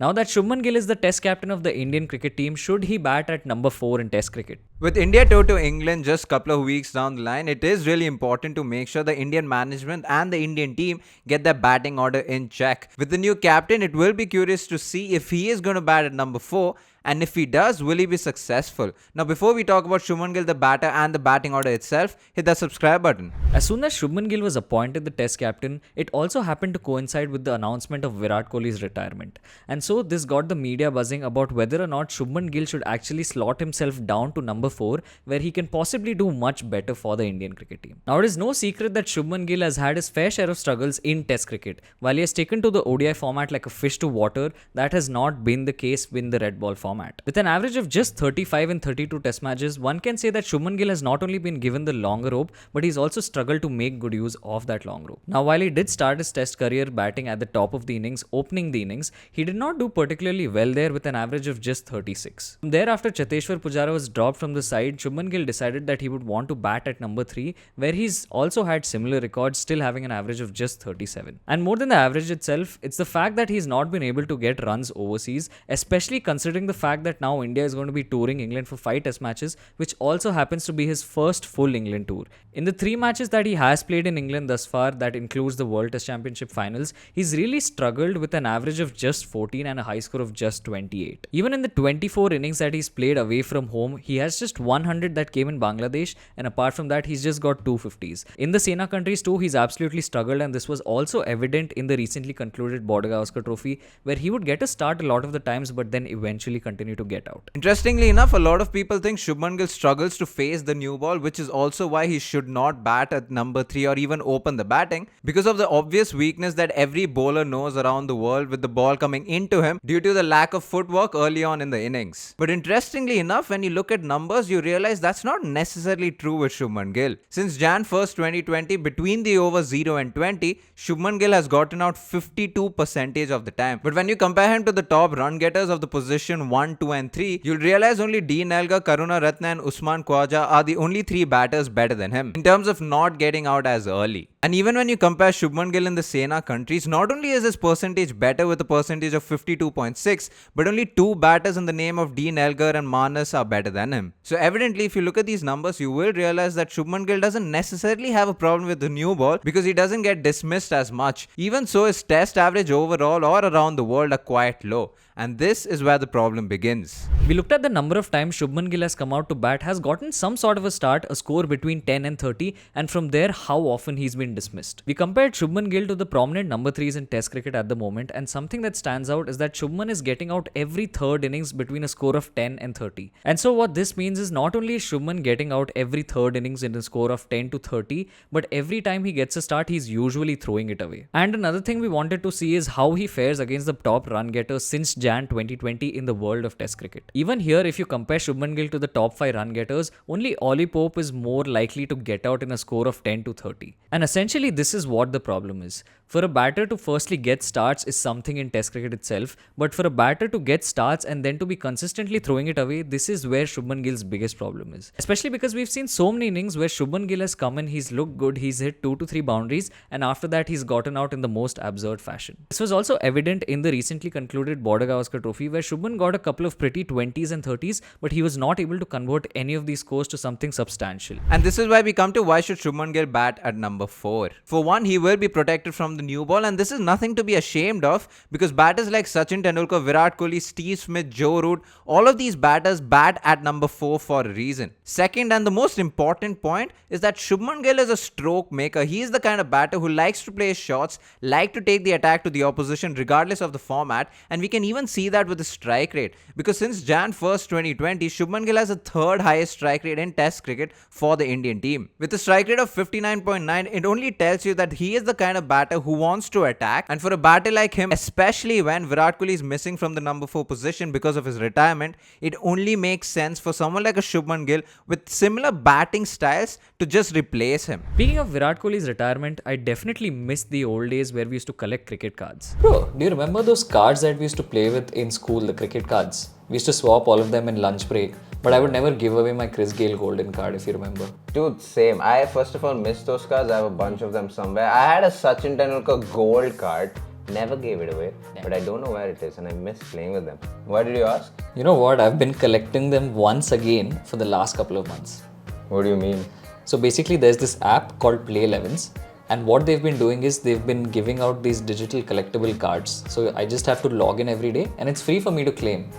Now that Shubman Gill is the test captain of the Indian cricket team, should he bat at number 4 in test cricket? With India tour to England just a couple of weeks down the line, it is really important to make sure the Indian management and the Indian team get their batting order in check. With the new captain, it will be curious to see if he is going to bat at number 4, and if he does, will he be successful? Now, before we talk about Shubman Gill, the batter, and the batting order itself, hit that subscribe button. As soon as Shubman Gill was appointed the test captain, it also happened to coincide with the announcement of Virat Kohli's retirement. And so this got the media buzzing about whether or not Shubman Gill should actually slot himself down to number 4, where he can possibly do much better for the Indian cricket team. Now, it is no secret that Shubman Gill has had his fair share of struggles in test cricket. While he has taken to the ODI format like a fish to water, that has not been the case in the red ball format. With an average of just 35 in 32 test matches, one can say that Shubman Gill has not only been given the longer rope, but he's also struggled to make good use of that long rope. Now, while he did start his test career batting at the top of the innings, opening the innings, he did not do particularly well there with an average of just 36. Thereafter, Cheteshwar Pujara was dropped from the side. Shubman Gill decided that he would want to bat at number 3, where he's also had similar records, still having an average of just 37. And more than the average itself, it's the fact that he's not been able to get runs overseas, especially considering the fact that now India is going to be touring England for 5 test matches, which also happens to be his first full England tour. In the 3 matches that he has played in England thus far, that includes the World Test Championship finals, he's really struggled with an average of just 14 and a high score of just 28. Even in the 24 innings that he's played away from home, he has just 100 that came in Bangladesh, and apart from that, he's just got 250s. In the Sena countries too, he's absolutely struggled, and this was also evident in the recently concluded Border Gavaskar Trophy, where he would get a start a lot of the times, but then eventually continue to get out. Interestingly enough, a lot of people think Shubman Gill struggles to face the new ball, which is also why he should not bat at number 3 or even open the batting, because of the obvious weakness that every bowler knows around the world with the ball coming into him due to the lack of footwork early on in the innings. But interestingly enough, when you look at numbers, you realize that's not necessarily true with Shubman Gill. Since Jan 1st, 2020, between the overs 0 and 20, Shubman Gill has gotten out 52% of the time. But when you compare him to the top run getters of the position 1, 2 and 3, you'll realize only Dean Elgar, Karuna Ratne and Usman Khawaja are the only 3 batters better than him in terms of not getting out as early. And even when you compare Shubman Gill in the Sena countries, not only is his percentage better with a percentage of 52.6, but only 2 batters in the name of Dean Elgar and Manas are better than him. So evidently, if you look at these numbers, you will realize that Shubman Gill doesn't necessarily have a problem with the new ball because he doesn't get dismissed as much. Even so, his test average overall or around the world are quite low. And this is where the problem begins. We looked at the number of times Shubman Gill has come out to bat, has gotten some sort of a start, a score between 10 and 30, and from there how often he's been dismissed. We compared Shubman Gill to the prominent number 3s in test cricket at the moment, and something that stands out is that Shubman is getting out every third innings between a score of 10 and 30. And so what this means is not only is Shubman getting out every third innings in a score of 10 to 30, but every time he gets a start, he's usually throwing it away. And another thing we wanted to see is how he fares against the top run getters since Jan 2020 in the world of test cricket. Even here, if you compare Shubman Gill to the top 5 run getters, only Ollie Pope is more likely to get out in a score of 10 to 30. And essentially, this is what the problem is. For a batter to firstly get starts is something in test cricket itself, but for a batter to get starts and then to be consistently throwing it away, this is where Shubman Gill's biggest problem is. Especially because we've seen so many innings where Shubman Gill has come in, he's looked good, he's hit 2 to 3 boundaries, and after that he's gotten out in the most absurd fashion. This was also evident in the recently concluded Border Gavaskar Trophy, where Shubman got a couple of pretty 20s and 30s, but he was not able to convert any of these scores to something substantial. And this is why we come to why should Shubman Gill bat at number 4. For one, he will be protected from the new ball, and this is nothing to be ashamed of because batters like Sachin Tendulkar, Virat Kohli, Steve Smith, Joe Root, all of these batters bat at number 4 for a reason. Second, and the most important point, is that Shubman Gill is a stroke maker. He is the kind of batter who likes to play shots, like to take the attack to the opposition regardless of the format, and we can even see that with his strike rate because since Jan 1st, 2020, Shubman Gill has the 3rd highest strike rate in test cricket for the Indian team. With a strike rate of 59.9, it only tells you that he is the kind of batter who wants to attack, and for a batter like him, especially when Virat Kohli is missing from the number 4 position because of his retirement, it only makes sense for someone like a Shubman Gill with similar batting styles to just replace him. Speaking of Virat Kohli's retirement, I definitely miss the old days where we used to collect cricket cards. Bro, do you remember those cards that we used to play with in school, the cricket cards? We used to swap all of them in lunch break, but I would never give away my Chris Gayle golden card, if you remember. Dude, same. I first of all missed those cards. I have a bunch of them somewhere. I had a Sachin Tendulkar gold card, Never gave it away, but I don't know where it is and I miss playing with them. Why did you ask? You know what? I've been collecting them once again for the last couple of months. What do you mean? So basically there's this app called Play 11s, and what they've been doing is they've been giving out these digital collectible cards. So I just have to log in every day and it's free for me to claim.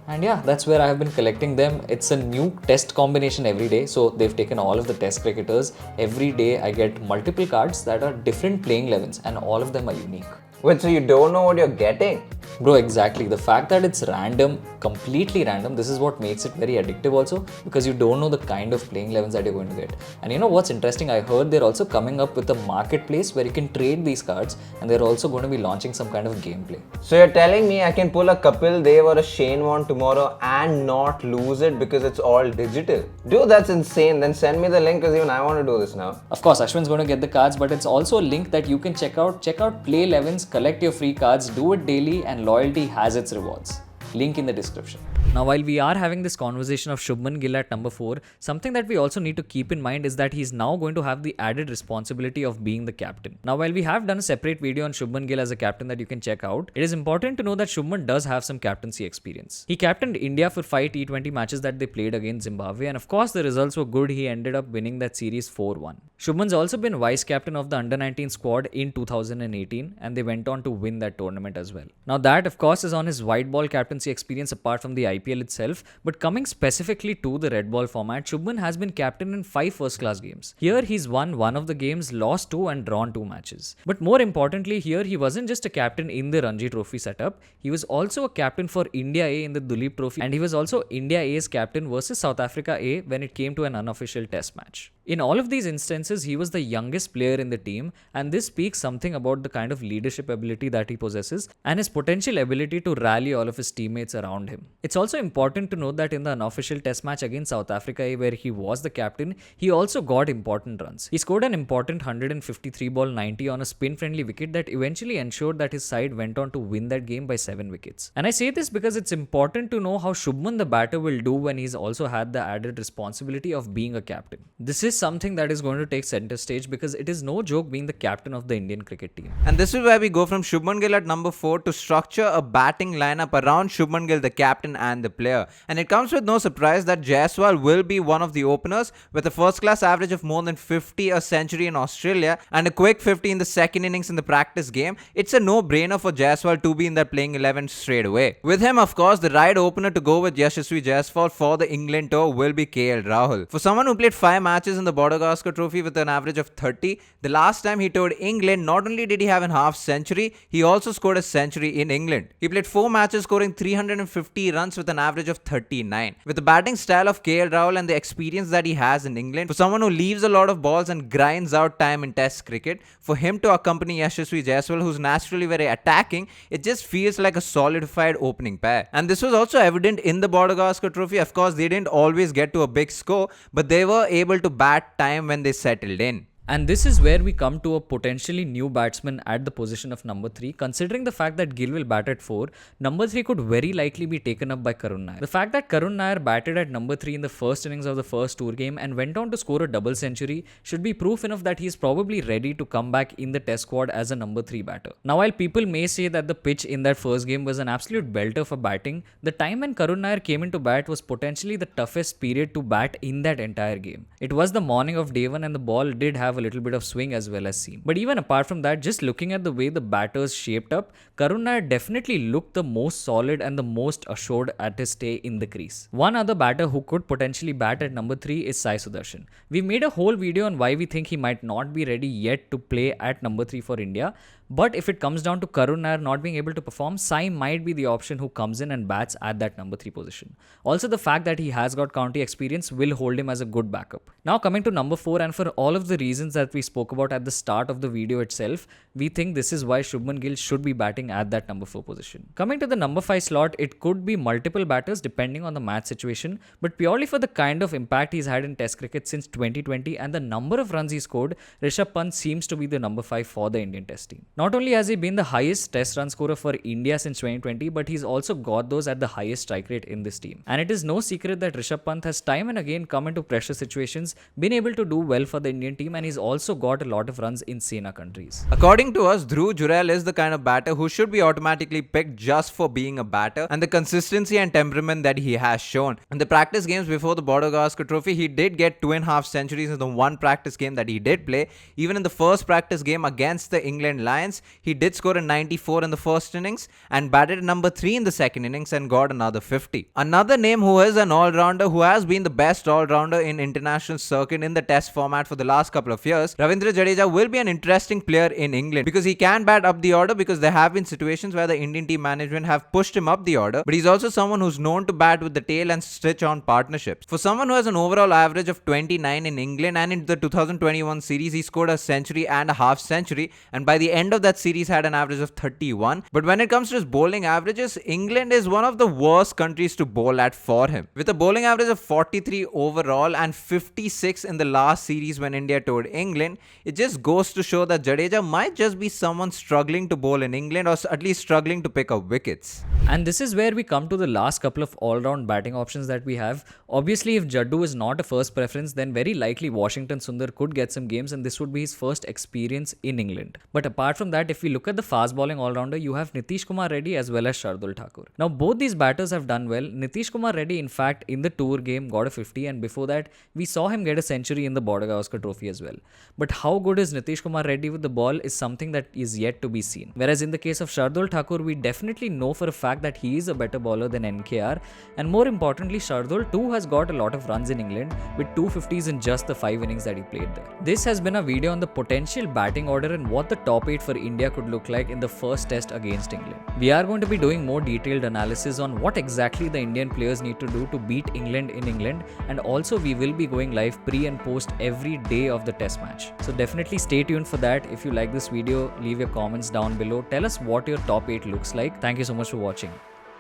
And yeah, that's where I have been collecting them. It's a new test combination every day. So they've taken all of the test cricketers. Every day I get multiple cards that are different playing 11s and all of them are unique. Wait, so you don't know what you're getting? Bro, exactly. The fact that it's random, completely random, this is what makes it very addictive also, because you don't know the kind of playing 11s that you're going to get. And you know what's interesting? I heard they're also coming up with a marketplace where you can trade these cards, and they're also going to be launching some kind of gameplay. So you're telling me I can pull a Kapil Dev or a Shane Warne tomorrow and not lose it because it's all digital? Dude, that's insane. Then send me the link because even I want to do this now. Of course, Aswin's going to get the cards, but it's also a link that you can check out. Check out Play 11s, collect your free cards, do it daily, and loyalty has its rewards. Link in the description. Now, while we are having this conversation of Shubman Gill at number 4, something that we also need to keep in mind is that he's now going to have the added responsibility of being the captain. Now, while we have done a separate video on Shubman Gill as a captain that you can check out, it is important to know that Shubman does have some captaincy experience. He captained India for 5 T20 matches that they played against Zimbabwe, and of course the results were good. He ended up winning that series 4-1. Shubman's also been vice captain of the under-19 squad in 2018, and they went on to win that tournament as well. Now that of course is on his white ball captaincy experience apart from the IPL itself, but coming specifically to the red ball format, Shubman has been captain in 5 first-class games. Here he's won 1 of the games, lost 2 and drawn 2 matches. But more importantly, here he wasn't just a captain in the Ranji Trophy setup, he was also a captain for India A in the Duleep Trophy, and he was also India A's captain versus South Africa A when it came to an unofficial test match. In all of these instances, he was the youngest player in the team, and this speaks something about the kind of leadership ability that he possesses and his potential ability to rally all of his teammates around him. It's also important to note that in the unofficial test match against South Africa, where he was the captain, he also got important runs. He scored an important 153 ball 90 on a spin-friendly wicket that eventually ensured that his side went on to win that game by 7 wickets. And I say this because it's important to know how Shubman the batter will do when he's also had the added responsibility of being a captain. This is something that is going to take center stage because it is no joke being the captain of the Indian cricket team. And this is where we go from Shubman Gill at number 4 to structure a batting lineup around Shubman Gill, the captain and the player. And it comes with no surprise that Jaiswal will be one of the openers with a first-class average of more than 50, a century in Australia, and a quick 50 in the second innings in the practice game. It's a no-brainer for Jaiswal to be in that playing 11 straight away. With him, of course, the right opener to go with Yashasvi Jaiswal for the England tour will be KL Rahul. For someone who played 5 matches in the Border Gavaskar Trophy with an average of 30, the last time he toured England, not only did he have a half century, he also scored a century in England. He played 4 matches scoring 350 runs with an average of 39. With the batting style of KL Rahul and the experience that he has in England, for someone who leaves a lot of balls and grinds out time in test cricket, for him to accompany Yashasvi Jaiswal, who's naturally very attacking, it just feels like a solidified opening pair. And this was also evident in the Border Gavaskar Trophy. Of course, they didn't always get to a big score, but they were able to bat time when they settled in. And this is where we come to a potentially new batsman at the position of number 3. Considering the fact that Gill will bat at 4, number 3 could very likely be taken up by Karun Nair. The fact that Karun Nair batted at number 3 in the first innings of the first tour game and went on to score a double century should be proof enough that he is probably ready to come back in the test squad as a number 3 batter. Now, while people may say that the pitch in that first game was an absolute belter for batting, the time when Karun Nair came into bat was potentially the toughest period to bat in that entire game. It was the morning of day 1 and the ball did have a little bit of swing as well as seam. But even apart from that, just looking at the way the batters shaped up, Karun Nair definitely looked the most solid and the most assured at his stay in the crease. One other batter who could potentially bat at number 3 is Sai Sudarshan. We've made a whole video on why we think he might not be ready yet to play at number 3 for India. But if it comes down to Karun Nair not being able to perform, Sai might be the option who comes in and bats at that number 3 position. Also, the fact that he has got county experience will hold him as a good backup. Now coming to number 4, and for all of the reasons that we spoke about at the start of the video itself, we think this is why Shubman Gill should be batting at that number 4 position. Coming to the number 5 slot, it could be multiple batters depending on the match situation, but purely for the kind of impact he's had in test cricket since 2020 and the number of runs he scored, Rishabh Pant seems to be the number 5 for the Indian test team. Not only has he been the highest test run scorer for India since 2020, but he's also got those at the highest strike rate in this team. And it is no secret that Rishabh Pant has time and again come into pressure situations, been able to do well for the Indian team, and he's also got a lot of runs in Sena countries. According to us, Dhruv Jurel is the kind of batter who should be automatically picked just for being a batter and the consistency and temperament that he has shown. In the practice games before the Border Gavaskar Trophy, he did get 2.5 centuries in the one practice game that he did play. Even in the first practice game against the England Lions, he did score a 94 in the first innings and batted number 3 in the second innings and got another 50. Another name who is an all-rounder who has been the best all-rounder in international circuit in the test format for the last couple of years, Ravindra Jadeja will be an interesting player in England because he can bat up the order, because there have been situations where the Indian team management have pushed him up the order, but he's also someone who's known to bat with the tail and stitch on partnerships. For someone who has an overall average of 29 in England, and in the 2021 series he scored a century and a half century, and by the end of that series had an average of 31. But when it comes to his bowling averages, England is one of the worst countries to bowl at for him. With a bowling average of 43 overall and 56 in the last series when India toured England, it just goes to show that Jadeja might just be someone struggling to bowl in England, or at least struggling to pick up wickets. And this is where we come to the last couple of all-round batting options that we have. Obviously, if Jaddu is not a first preference, then very likely Washington Sundar could get some games, and this would be his first experience in England. But apart from that, if we look at the fast bowling all-rounder, you have Nitish Kumar Reddy as well as Shardul Thakur. Now, both these batters have done well. Nitish Kumar Reddy, in fact, in the tour game got a 50, and before that, we saw him get a century in the Border Gavaskar Trophy as well. But how good is Nitish Kumar Reddy with the ball is something that is yet to be seen. Whereas in the case of Shardul Thakur, we definitely know for a fact that he is a better bowler than NKR, and more importantly, Shardul too has got a lot of runs in England with 250s in just the 5 innings that he played there. This has been a video on the potential batting order and what the top 8 for India could look like in the first test against England. We are going to be doing more detailed analysis on what exactly the Indian players need to do to beat England in England, and also we will be going live pre and post every day of the test match. So definitely stay tuned for that. If you like this video, leave your comments down below. Tell us what your top 8 looks like. Thank you so much for watching.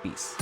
Peace.